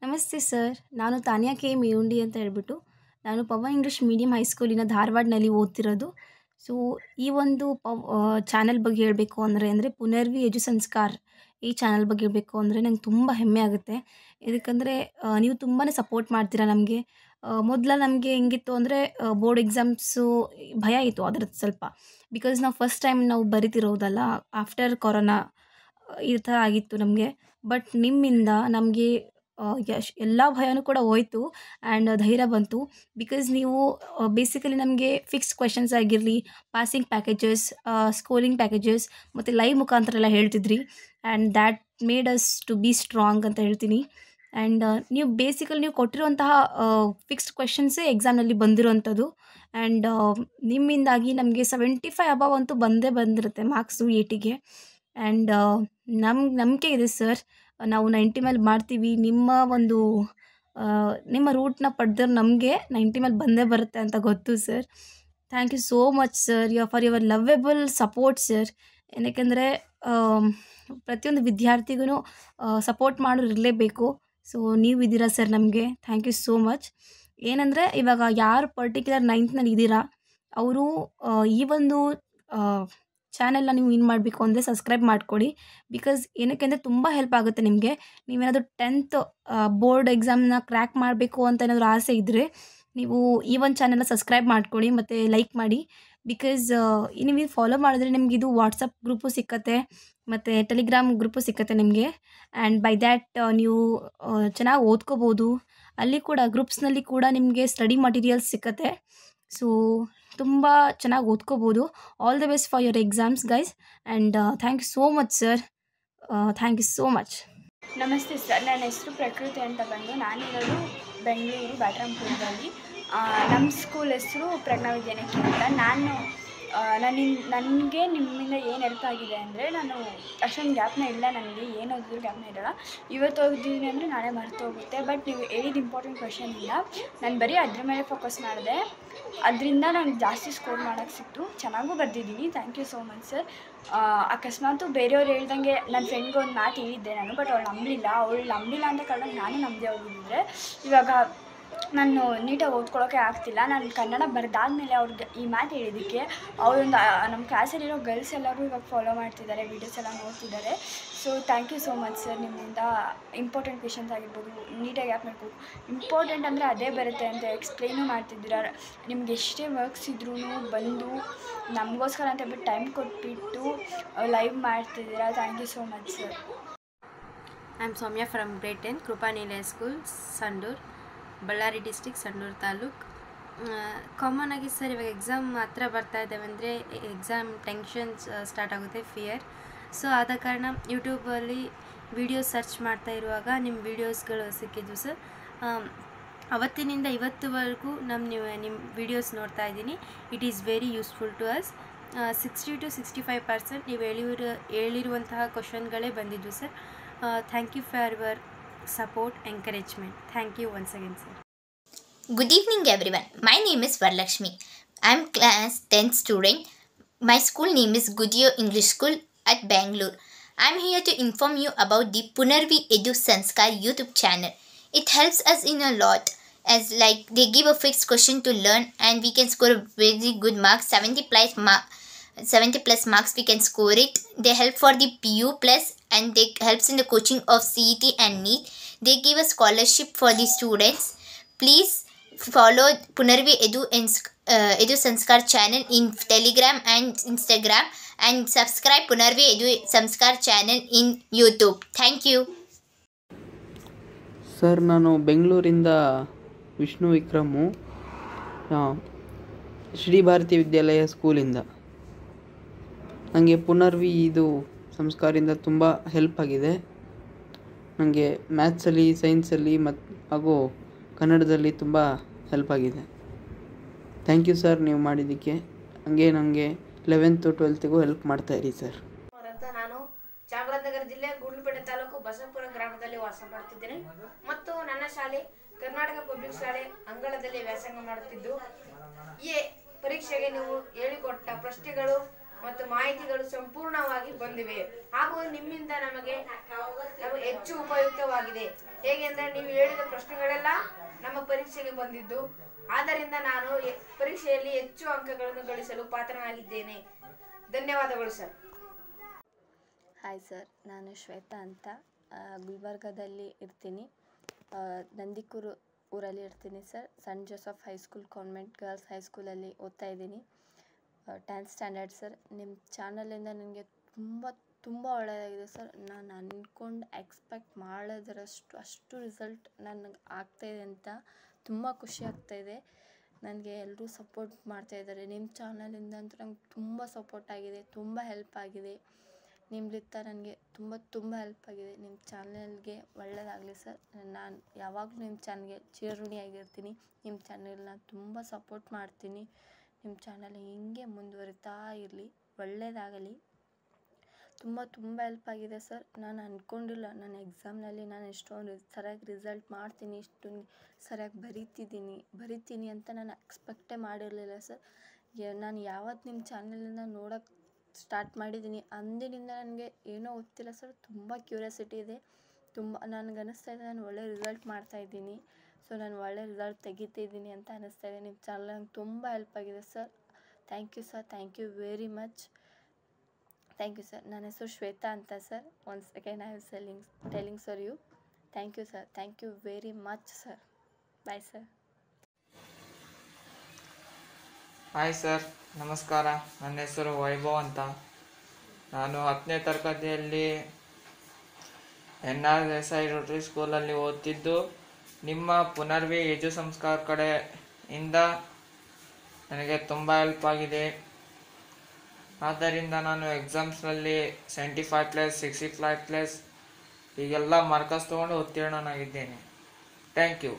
ನಮಸ್ತೆ ಸರ್. ನಾನು ತಾನ್ಯಾ ಕೆ ಮೇವುಂಡಿ ಅಂತ ಹೇಳ್ಬಿಟ್ಟು, ನಾನು ಪವನ್ ಇಂಗ್ಲೀಷ್ ಮೀಡಿಯಂ ಹೈಸ್ಕೂಲಿನ ಧಾರವಾಡನಲ್ಲಿ ಓದ್ತಿರೋದು. ಸೊ, ಈ ಒಂದು ಚಾನಲ್ ಬಗ್ಗೆ ಹೇಳಬೇಕು ಅಂದರೆ ಪುನರ್ವಿ ಎಜು ಸಂಸ್ಕಾರ್ ಈ ಚಾನಲ್ ಬಗ್ಗೆ ಹೇಳಬೇಕು ಅಂದರೆ ನಂಗೆ ತುಂಬ ಹೆಮ್ಮೆ ಆಗುತ್ತೆ. ಇದಕ್ಕಂದರೆ ನೀವು ತುಂಬಾ ಸಪೋರ್ಟ್ ಮಾಡ್ತೀರಾ ನಮಗೆ. ಮೊದಲ ನಮಗೆ ಹೆಂಗಿತ್ತು ಅಂದರೆ ಬೋರ್ಡ್ ಎಕ್ಸಾಮ್ಸು ಭಯ ಇತ್ತು ಅದ್ರದ್ದು ಸ್ವಲ್ಪ. ಬಿಕಾಸ್ ನಾವು ಫಸ್ಟ್ ಟೈಮ್ ನಾವು ಬರಿತಿರೋದಲ್ಲ, ಆಫ್ಟರ್ ಕೊರೋನಾ ಈ ಥರ ಆಗಿತ್ತು ನಮಗೆ. ಬಟ್ ನಿಮ್ಮಿಂದ ನಮಗೆ ಎಲ್ಲ ಭಯನೂ ಕೂಡ ಹೋಯ್ತು ಆ್ಯಂಡ್ ಧೈರ್ಯ ಬಂತು. ಬಿಕಾಸ್ ನೀವು ಬೇಸಿಕಲಿ ನಮಗೆ ಫಿಕ್ಸ್ಡ್ ಕ್ವೆಶನ್ಸ್ ಆಗಿರಲಿ, ಪಾಸಿಂಗ್ ಪ್ಯಾಕೇಜಸ್, ಸ್ಕೋರಿಂಗ್ ಪ್ಯಾಕೇಜಸ್ ಮತ್ತು ಲೈವ್ ಮುಖಾಂತರ ಎಲ್ಲ ಹೇಳ್ತಿದ್ರಿ. And that made us to be strong ಅಂತ ಹೇಳ್ತೀನಿ. ಆ್ಯಂಡ್ ನೀವು ಬೇಸಿಕಲಿ ನೀವು ಕೊಟ್ಟಿರುವಂತಹ ಫಿಕ್ಸ್ಡ್ ಕ್ವೆಶನ್ಸೇ ಎಕ್ಸಾಮ್ನಲ್ಲಿ ಬಂದಿರೋವಂಥದ್ದು. ಆ್ಯಂಡ್ ನಿಮ್ಮಿಂದಾಗಿ ನಮಗೆ 75 ಅಬವ್ ಅಂತೂ ಬಂದೇ ಬಂದಿರುತ್ತೆ ಮಾರ್ಕ್ಸು 80ಗೆ. ಆ್ಯಂಡ್ ನಮ್ಗೆ ನಂಬಿಕೆ ಇದೆ ಸರ್, ನಾವು 90 ಮೇಲೆ ಮಾಡ್ತೀವಿ. ನಿಮ್ಮ ರೂಟ್ನ ಪಡೆದ್ರೆ ನಮಗೆ 90 ಮೇಲೆ ಬಂದೇ ಬರುತ್ತೆ ಅಂತ ಗೊತ್ತು sir. Thank you so much sir for your lovable support sir. ಏನಕ್ಕೆಂದರೆ ಪ್ರತಿಯೊಂದು ವಿದ್ಯಾರ್ಥಿಗೂ ಸಪೋರ್ಟ್ ಮಾಡೋರು ಇರಲೇಬೇಕು. ಸೊ ನೀವಿದ್ದೀರಾ ಸರ್ ನಮಗೆ. Thank you so much. ಏನಂದರೆ ಇವಾಗ ಯಾರು ಪರ್ಟಿಕ್ಯುಲರ್ 9th ಇದ್ದೀರಾ ಅವರು ಈ ಒಂದು ಚಾನೆಲ್ನ ನೀವು ಏನು ಮಾಡಬೇಕು ಅಂದರೆ ಸಬ್ಸ್ಕ್ರೈಬ್ ಮಾಡಿಕೊಡಿ. ಬಿಕಾಸ್ ಏನಕ್ಕೆ ಅಂದರೆ ತುಂಬ ಹೆಲ್ಪ್ ಆಗುತ್ತೆ ನಿಮಗೆ. ನೀವೇನಾದರೂ 10th ಬೋರ್ಡ್ ಎಕ್ಸಾಮ್ನ ಕ್ರ್ಯಾಕ್ ಮಾಡಬೇಕು ಅಂತ ಏನಾದರೂ ಆಸೆ ಇದ್ದರೆ ನೀವು ಈ ಒಂದು ಚಾನೆಲ್ನ ಸಬ್ಸ್ಕ್ರೈಬ್ ಮಾಡ್ಕೊಳ್ಳಿ ಮತ್ತು ಲೈಕ್ ಮಾಡಿ. ಬಿಕಾಸ್ ನೀವು ಫಾಲೋ ಮಾಡಿದ್ರೆ ನಿಮ್ಗೆ ಇದು ವಾಟ್ಸಪ್ ಗ್ರೂಪು ಸಿಕ್ಕತ್ತೆ ಮತ್ತು ಟೆಲಿಗ್ರಾಮ್ ಗ್ರೂಪು ಸಿಕ್ಕತ್ತೆ ನಿಮಗೆ. ಆ್ಯಂಡ್ ಬೈ ದ್ಯಾಟ್ ನೀವು ಚೆನ್ನಾಗಿ ಓದ್ಕೋಬೋದು. ಅಲ್ಲಿ ಕೂಡ ಗ್ರೂಪ್ಸ್ನಲ್ಲಿ ಕೂಡ ನಿಮಗೆ ಸ್ಟಡಿ ಮಟೀರಿಯಲ್ಸ್ ಸಿಕ್ಕತ್ತೆ. ಸೊ ತುಂಬ ಚೆನ್ನಾಗಿ ಓದ್ಕೋಬೋದು. All the best for your exams guys. And thank you so much sir. Thank you so much. ನಮಸ್ತೆ ಸರ್, ನನ್ನ ಹೆಸರು ಪ್ರಕೃತಿ ಅಂತ ಬಂದು ನಾನಿರೋದು ಬೆಂಗಳೂರು ಬ್ಯಾಟರಾಂಪುರದಲ್ಲಿ. ನಮ್ಮ ಸ್ಕೂಲ್ ಹೆಸರು ಪ್ರಜ್ಞಾ ವಿದ್ಯಾನಿಕೇತನ ಅಂತ. ನನಗೆ ನಿಮ್ಮಿಂದ ಏನು ಹೆಲ್ಪ್ ಆಗಿದೆ ಅಂದರೆ, ನಾನು ಅಷ್ಟೊಂದು ಜ್ಞಾಪನ ಇಲ್ಲ, ನನಗೆ ಏನು ಓದಿದ್ರು ಜ್ಞಾಪನ ಇರೋಲ್ಲ. ಇವತ್ತು ಓದಿದ್ದೀನಿ ಅಂದರೆ ನಾಳೆ ಮರ್ತೋಗುತ್ತೆ. ಬಟ್ ನೀವು ಹೇಳಿದ ಇಂಪಾರ್ಟೆಂಟ್ ಕ್ವೆಶನ್ ಇಲ್ಲ, ನಾನು ಬರೀ ಅದ್ರ ಮೇಲೆ ಫೋಕಸ್ ಮಾಡಿದೆ. ಅದರಿಂದ ನನಗೆ ಜಾಸ್ತಿ ಸ್ಕೋರ್ ಮಾಡೋಕ್ಕೆ ಸಿಕ್ತು. ಚೆನ್ನಾಗೂ ಬರ್ದಿದ್ದೀನಿ. Thank you so much sir. ಅಕಸ್ಮಾತು ಬೇರೆಯವ್ರು ಹೇಳ್ದಂಗೆ ನನ್ನ ಫ್ರೆಂಡ್ಗೆ ಒಂದು ಮಾತು ಹೇಳಿದ್ದೆ ನಾನು, ಬಟ್ ಅವಳು ನಂಬಲಿಲ್ಲ ಅಂತ ಕಾರಣ ನಾನು ನಂಬದೆ ಹೋಗಿದ್ದರೆ ಇವಾಗ ನಾನು ನೀಟಾಗಿ ಓದ್ಕೊಳ್ಳೋಕ್ಕೆ ಆಗ್ತಿಲ್ಲ. ನಾನು ಕನ್ನಡ ಬರೆದಾದ್ಮೇಲೆ ಅವ್ರಿಗೆ ಈ ಮಾತು ಹೇಳಿದ್ದಕ್ಕೆ ಅವರೊಂದು ನಮ್ಮ ಕ್ಲಾಸಲ್ಲಿರೋ ಗರ್ಲ್ಸ್ ಎಲ್ಲರೂ ಇವಾಗ ಫಾಲೋ ಮಾಡ್ತಿದ್ದಾರೆ, ವೀಡಿಯೋಸ್ ಎಲ್ಲ ನೋಡ್ತಿದ್ದಾರೆ. So thank you so much sir. ನಿಮ್ಮಿಂದ ಇಂಪಾರ್ಟೆಂಟ್ ಕ್ವೆಶನ್ಸ್ ಆಗಿರ್ಬೋದು ನೀಟಾಗಿ ಯಾಕೆ ಮಾಡ್ಬೋದು, ಇಂಪಾರ್ಟೆಂಟ್ ಅಂದರೆ ಅದೇ ಬರುತ್ತೆ ಅಂತ ಎಕ್ಸ್ಪ್ಲೇನು ಮಾಡ್ತಿದ್ದೀರ. ನಿಮ್ಗೆ ಎಷ್ಟೇ ವರ್ಕ್ಸ್ ಇದ್ರೂ ಬಂದು ನಮಗೋಸ್ಕರ ಅಂತ ಹೇಳ್ಬಿಟ್ಟು ಟೈಮ್ ಕೊಟ್ಬಿಟ್ಟು ಲೈವ್ ಮಾಡ್ತಿದ್ದೀರಾ. Thank you so much sir. I am Soumya from grade 10 Krupanilaya school, Sandur, Ballari district, Sandur taluk. Common ಆಗಿ ಸರ್ ಇವಾಗ ಎಕ್ಸಾಮ್ ಹತ್ರ ಬರ್ತಾ ಇದ್ದಾವೆ ಅಂದರೆ ಎಕ್ಸಾಮ್ ಟೆನ್ಷನ್ಸ್ ಸ್ಟಾರ್ಟ್ ಆಗುತ್ತೆ, ಫಿಯರ್. ಸೊ ಆದ ಕಾರಣ ಯೂಟ್ಯೂಬಲ್ಲಿ ವೀಡಿಯೋಸ್ ಸರ್ಚ್ ಮಾಡ್ತಾ ಇರುವಾಗ ನಿಮ್ಮ ವೀಡಿಯೋಸ್ಗಳು ಸಿಕ್ಕಿದ್ವು ಸರ್. ಅವತ್ತಿನಿಂದ ಇವತ್ತುವರೆಗೂ ನಿಮ್ಮ ವೀಡಿಯೋಸ್ ನೋಡ್ತಾ ಇದ್ದೀನಿ. It is very useful to us. 60 to 65% ನೀವು ಹೇಳಿರುವಂತಹ ಕ್ವಶನ್ಗಳೇ ಬಂದಿದ್ವು sir. Thank you for your support, encouragement. Thank you once again, sir. Good evening, everyone. My name is Varlakshmi. I am class 10th student. My school name is Goodyear English School at Bangalore. I am here to inform you about the Punarvi Edu Sanskar YouTube channel. It helps us in a lot, as like they give a fixed question to learn and we can score a very good marks, 70 plus marks we can score it. They help for the PU plus and they helps in the coaching of CET and NEET. They give a scholarship for the students. Please follow Punarvi Edu Sanskar channel in Telegram and Instagram and subscribe Punarvi Edu Sanskar channel in YouTube. Thank you. Sir, ನಾನು ಬೆಂಗಳೂರಿಂದ ವಿಷ್ಣು ವಿಕ್ರಮು, ಶ್ರೀ ಭಾರತಿ ವಿದ್ಯಾಲಯ ಸ್ಕೂಲಿಂದ. ನನಗೆ ಪುನರ್ವಿ ಇದು ಸಂಸ್ಕಾರದಿಂದ ತುಂಬ help ಆಗಿದೆ. ನನಗೆ ಮ್ಯಾಥ್ಸಲ್ಲಿ, ಸೈನ್ಸಲ್ಲಿ ಹಾಗೂ ಕನ್ನಡದಲ್ಲಿ ತುಂಬ ಹೆಲ್ಪ್ ಆಗಿದೆ. ಥ್ಯಾಂಕ್ ಯು ಸರ್ ನೀವು ಮಾಡಿದ್ದಕ್ಕೆ. ಹಾಗೆ ನನಗೆ 11th 12th ಹೆಲ್ಪ್ ಮಾಡ್ತಾಯಿರಿ ಸರ್. ನಾನು ಚಾಮರಾಜನಗರ ಜಿಲ್ಲೆ ಗುಂಡ್ಲುಪೇಟೆ ತಾಲೂಕು ಬಸವಪುರ ಗ್ರಾಮದಲ್ಲಿ ವಾಸ ಮಾಡುತ್ತಿದ್ದೇನೆ ಮತ್ತು ನನ್ನ ಶಾಲೆ ಕರ್ನಾಟಕ ಪಬ್ಲಿಕ್ ಶಾಲೆ ಅಂಗಳದಲ್ಲಿ ವ್ಯಾಸಂಗ ಮಾಡುತ್ತಿದ್ದು, ಈ ಪರೀಕ್ಷೆಗೆ ನೀವು ಹೇಳಿಕೊಟ್ಟ ಪ್ರಶ್ನೆಗಳು ಮತ್ತು ಮಾಹಿತಿಗಳು ಸಂಪೂರ್ಣವಾಗಿ ಬಂದಿವೆ ಹಾಗೂ ನಿಮ್ಮಿಂದ ನಮಗೆ ಹೆಚ್ಚು ಉಪಯುಕ್ತವಾಗಿದೆ. ಹೇಗೆಂದರೆ ನೀವು ಹೇಳಿದ ಪ್ರಶ್ನೆಗಳೆಲ್ಲ ನಮ್ಮ ಪರೀಕ್ಷೆಗೆ ಬಂದಿದ್ದು, ಆದ್ದರಿಂದ ನಾನು ಪರೀಕ್ಷೆಯಲ್ಲಿ ಹೆಚ್ಚು ಅಂಕಗಳನ್ನು ಗಳಿಸಲು ಪಾತ್ರನಾಗಿದ್ದೇನೆ. ಧನ್ಯವಾದಗಳು ಸರ್. ಹಾಯ್ ಸರ್, ನಾನು ಶ್ವೇತಾ ಅಂತ ಗುಲ್ಬರ್ಗದಲ್ಲಿ ಇರ್ತೀನಿ. ನಂದಿಕೂರು ಊರಲ್ಲಿ ಇರ್ತೀನಿ sir. Saint Joseph high school convent girls ಹೈಸ್ಕೂಲಲ್ಲಿ ಓದ್ತಾ ಇದ್ದೀನಿ, 10th ಸ್ಟ್ಯಾಂಡರ್ಡ್ ಸರ್. ನಿಮ್ಮ ಚಾನಲಿಂದ ನನಗೆ ತುಂಬ ಒಳ್ಳೆಯದಾಗಿದೆ ಸರ್. ನಾನು ಅಂದ್ಕೊಂಡು ಎಕ್ಸ್ಪೆಕ್ಟ್ ಅಷ್ಟು ರಿಸಲ್ಟ್ ನನಗೆ ಆಗ್ತಾಯಿದೆ ಅಂತ ತುಂಬ ಖುಷಿ ಆಗ್ತಾಯಿದೆ. ನನಗೆ ಎಲ್ಲರೂ ಸಪೋರ್ಟ್ ಮಾಡ್ತಾಯಿದ್ದಾರೆ. ನಿಮ್ಮ ಚಾನಲಿಂದ ಅಂತೂ ನಂಗೆ ತುಂಬ ಸಪೋರ್ಟ್ ಆಗಿದೆ, ತುಂಬ ಹೆಲ್ಪ್ ಆಗಿದೆ. ನಿಮ್ಮಿಂದ ನನಗೆ ತುಂಬ ಹೆಲ್ಪ್ ಆಗಿದೆ. ನಿಮ್ಮ ಚಾನಲ್ಗೆ ಒಳ್ಳೆಯದಾಗಲಿ ಸರ್. ನಾನು ಯಾವಾಗಲೂ ನಿಮ್ಮ ಚಾನಲ್ಗೆ ಚಿರಋಣಿಯಾಗಿರ್ತೀನಿ. ನಿಮ್ಮ ಚಾನಲ್ನ ತುಂಬ ಸಪೋರ್ಟ್ ಮಾಡ್ತೀನಿ. ನಿಮ್ಮ ಚಾನಲ್ ಹೀಗೆ ಮುಂದುವರಿತಾ ಇರಲಿ, ಒಳ್ಳೆಯದಾಗಲಿ. ತುಂಬ ಹೆಲ್ಪ್ ಆಗಿದೆ ಸರ್. ನಾನು ಅಂದ್ಕೊಂಡಿಲ್ಲ ನಾನು ಎಕ್ಸಾಮ್ನಲ್ಲಿ ನಾನು ಎಷ್ಟೊಂದು ಸರಿಯಾಗಿ ರಿಸಲ್ಟ್ ಮಾಡ್ತೀನಿ, ಇಷ್ಟೊಂದು ಸರಿಯಾಗಿ ಬರಿತೀನಿ ಅಂತ ನಾನು ಎಕ್ಸ್ಪೆಕ್ಟೇ ಮಾಡಿರಲಿಲ್ಲ ಸರ್. ನಾನು ಯಾವತ್ತು ನಿಮ್ಮ ಚಾನಲಿಂದ ನೋಡೋಕ್ಕೆ ಸ್ಟಾರ್ಟ್ ಮಾಡಿದ್ದೀನಿ ಅಂದಿನಿಂದ ನನಗೆ ಏನೋ ಗೊತ್ತಿಲ್ಲ ಸರ್, ತುಂಬ ಕ್ಯೂರಿಯಾಸಿಟಿ ಇದೆ. ನನಗೆ ಅನ್ನಿಸ್ತಾ ಇದೆ ನಾನು ಒಳ್ಳೆ ರಿಸಲ್ಟ್ ಮಾಡ್ತಾಯಿದ್ದೀನಿ. ಸೊ ನಾನು ಒಳ್ಳೆ ರಿಸಲ್ಟ್ ತೆಗಿತಿದ್ದೀನಿ ಅಂತ ಅನ್ನಿಸ್ತಾ ಇದೆ. ನಿಮ್ಮ ಚಾನಲ್ ನಂಗೆ ತುಂಬ ಹೆಲ್ಪ್ ಆಗಿದೆ sir. Thank you sir, thank you very much. Thank you sir. ನನ್ನ ಹೆಸರು ಶ್ವೇತಾ ಅಂತ sir. Once again I am telling sir you. Thank you sir, thank you very much sir. Bye sir. Hi sir, ನಮಸ್ಕಾರ. ನನ್ನ ಹೆಸರು ವೈಭವ್ ಅಂತ. ನಾನು 10ನೇ ತರಗತಿಯಲ್ಲಿ NR Desai Rotary ಸ್ಕೂಲಲ್ಲಿ ಓದ್ತಿದ್ದು, ನಿಮ್ಮ ಪುನರ್ವಿ ಯಜು ಸಂಸ್ಕಾರ ಕಡೆಯಿಂದ ನನಗೆ ತುಂಬ ಹೆಲ್ಪ್ ಆಗಿದೆ. ಆದ್ದರಿಂದ ನಾನು ಎಕ್ಸಾಮ್ಸ್ನಲ್ಲಿ 75+, 65+, ಹೀಗೆಲ್ಲ ಮಾರ್ಕಸ್ ತೊಗೊಂಡು ಉತ್ತೀರ್ಣನಾಗಿದ್ದೇನೆ. Thank you.